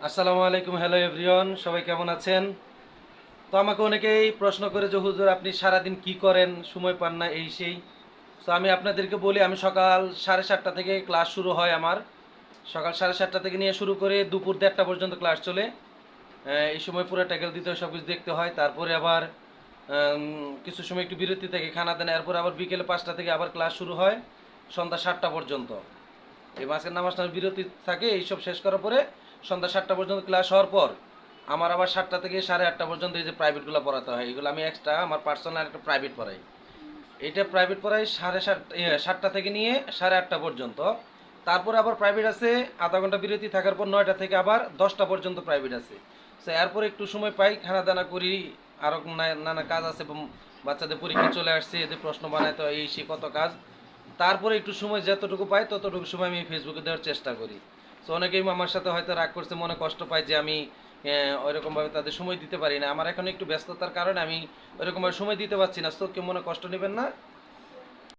আসসালামু আলাইকুম, hello everyone, সবাই কেমন আছেন? তো আমাকে অনেকেই প্রশ্ন করে যে হুজুর আপনি সারাদিন কি করেন, সময় পান না এই সেই। তো আমি আপনাদেরকে বলি, আমি সকাল 7:30 থেকে ক্লাস শুরু হয় আমার। সকাল 7:30 থেকে নিয়ে শুরু করে দুপুর 1:30 পর্যন্ত ক্লাস চলে। এই সময় পুরো ট্যাকেল দিতে হয়, সব কিছু দেখতে হয়। তারপরে আবার কিছু সময় একটু বিরতি থেকে খানা দেন, এরপর আবার বিকেলে 5টা থেকে আবার ক্লাস শুরু হয় সন্ধ্যা 7টা পর্যন্ত। এই মাঝখানে নামাজ টামাজ বিরতি থাকে, এইসব শেষ করার পরে সন্ধ্যা 7টা পর্যন্ত ক্লাস হওয়ার পর আমার আবার 7টা থেকে 8:30 পর্যন্ত এই যে প্রাইভেটগুলো পড়াতে হয়, এগুলো আমি এক্সট্রা আমার পার্সোনাল একটা প্রাইভেট পড়াই। এইটা প্রাইভেট পড়াই 7:30 থেকে নিয়ে 8:30 পর্যন্ত। তারপরে আবার প্রাইভেট আছে, আধা ঘন্টা বিরতি থাকার পর 9টা থেকে আবার 10টা পর্যন্ত প্রাইভেট আছে। সো এরপর একটু সময় পাই, খানা দানা করি, আরও নানা কাজ আছে। বাচ্চাদের পরীক্ষা চলে আসছে, এদের প্রশ্ন বানাইতে হয়, এই সে কত কাজ। তারপরে একটু সময় যতটুকু পাই ততটুকু সময় আমি ফেসবুকে দেওয়ার চেষ্টা করি। সো অনেকেই আমার সাথে হয়তো রাগ করছে, মনে কষ্ট পায় যে আমি ওইরকমভাবে তাদের সময় দিতে পারি না। আমার এখন একটু ব্যস্ততার কারণে আমি ওইরকমভাবে সময় দিতে পারছি না, তো কেউ মনে কষ্ট নেবেন না।